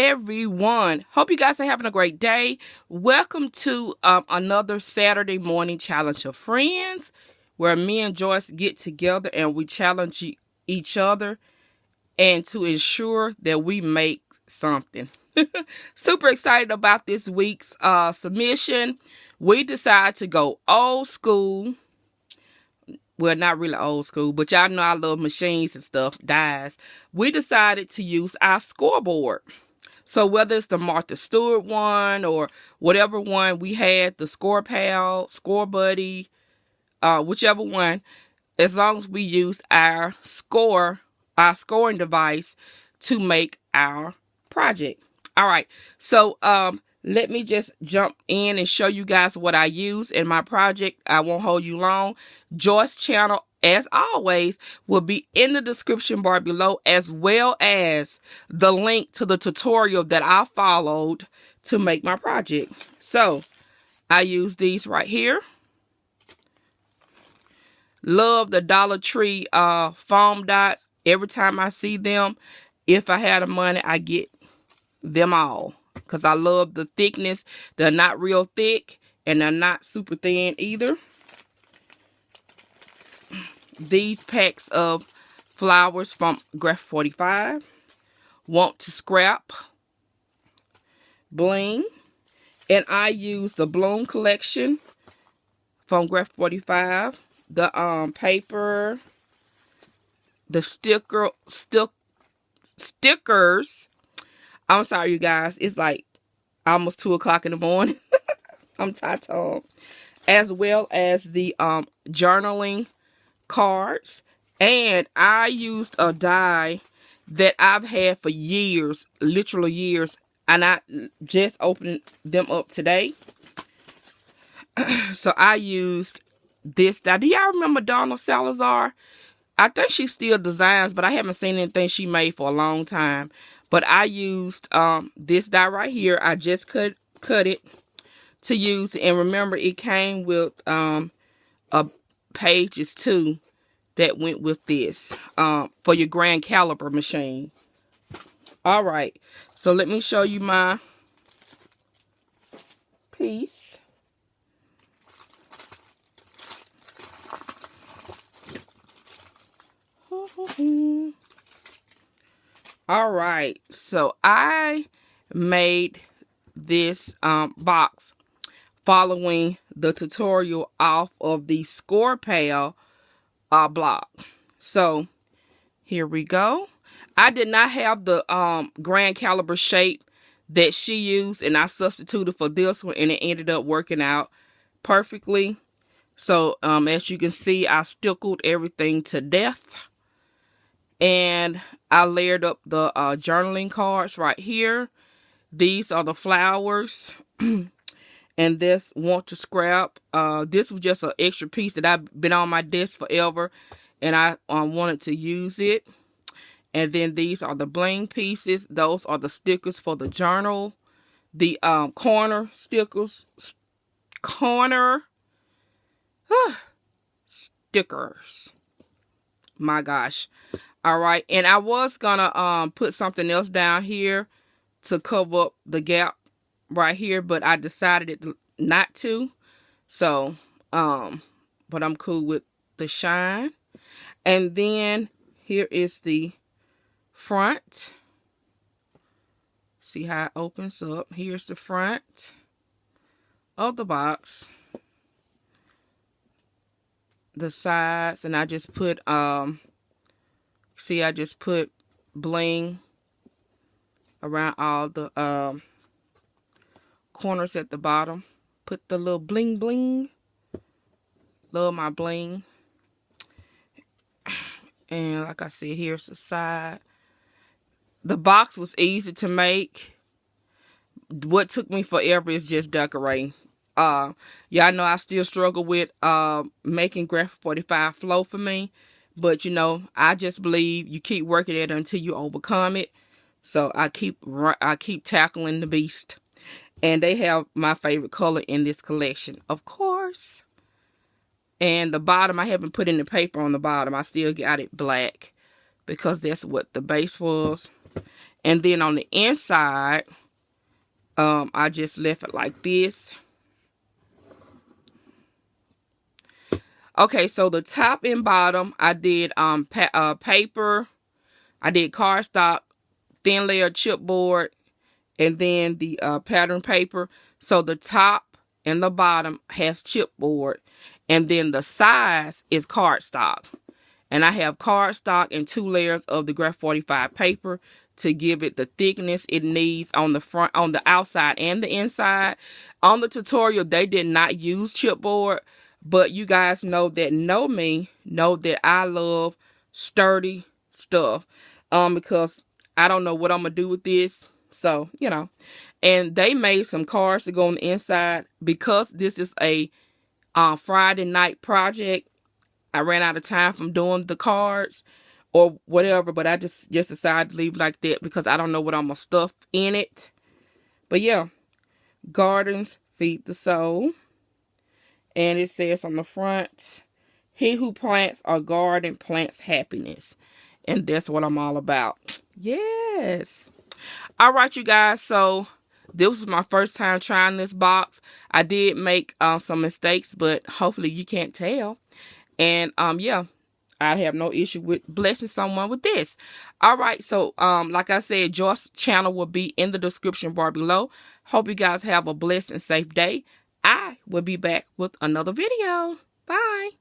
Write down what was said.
everyone. Hope you guys are having a great day. Welcome to another Saturday morning challenge of friends, where me and Joyce get together and we challenge each other and to ensure that we make something. Super excited about this week's submission. We decided to go old school. Well, not really old school, but y'all know I love machines and stuff, dies. We decided to use our scoreboard. So whether it's the Martha Stewart one or whatever one we had, the Score Pal, Score Buddy, whichever one, as long as we use our scoring device to make our project. All right. So let me just jump in and show you guys what I use in my project. I won't hold you long. Joyce Channel, as always, will be in the description bar below, as well as the link to the tutorial that I followed to make my project. So I use these right here. Love the Dollar Tree foam dots. Every time I see them, if I had the money, I get them all, because I love the thickness. They're not real thick and they're not super thin either. These packs of flowers from Graph 45. Want to Scrap bling. And I use the Bloom collection from Graph 45. The paper, the stickers. I'm sorry, you guys. It's like almost 2 o'clock in the morning. I'm tired. As well as the journaling cards. And I used a die that I've had for years, literally years. And I just opened them up today. So I used this die. Do y'all remember Donna Salazar? I think she still designs, but I haven't seen anything she made for a long time. But I used this die right here. I just cut it to use. And remember, it came with pages too that went with this for your grand caliber machine. All right. So let me show you my piece. All right, so I made this box following the tutorial off of the Score Pal blog. So here we go. I did not have the grand caliber shape that she used, and I substituted for this one, and it ended up working out perfectly. So as you can see, I stickled everything to death. And I layered up the journaling cards right here. These are the flowers. And this Want to Scrap. This was just an extra piece that I've been on my desk forever. And I wanted to use it. And then these are the bling pieces. Those are the stickers for the journal. The corner stickers. Stickers. My gosh. All right, and I was gonna put something else down here to cover up the gap right here, but I decided not to. So but I'm cool with the shine. And then here is the front. See how it opens up. Here's the front of the box. The sides, and I just put see, I just put bling around all the corners at the bottom. Put the little bling bling. Love my bling. And like I said, here's the side. The box was easy to make. What took me forever is just decorating. Y'all know I still struggle with making Graph 45 flow for me. But, you know, I just believe you keep working at it until you overcome it. So I keep tackling the beast. And they have my favorite color in this collection, of course. And the bottom, I haven't put any paper on the bottom. I still got it black because that's what the base was. And then on the inside, I just left it like this. Okay, so the top and bottom, I did paper. I did cardstock, thin layer chipboard, and then the pattern paper. So the top and the bottom has chipboard, and then the size is cardstock. And I have cardstock and 2 layers of the Graph 45 paper to give it the thickness it needs on the front, on the outside and the inside. On the tutorial, they did not use chipboard, but you guys know me know that I love sturdy stuff. Because I don't know what I'm gonna do with this. So, and they made some cards to go on the inside. Because this is a Friday night project, I ran out of time from doing the cards or whatever, but I just decided to leave like that because I don't know what I'm gonna stuff in it. But yeah, gardens feed the soul. And it says on the front, he who plants a garden plants happiness. And that's what I'm all about. Yes. All right, you guys. So this was my first time trying this box. I did make some mistakes, but hopefully you can't tell. And yeah, I have no issue with blessing someone with this. All right, so like I said, Joyce Channel will be in the description bar below. Hope you guys have a blessed and safe day. I will be back with another video. Bye.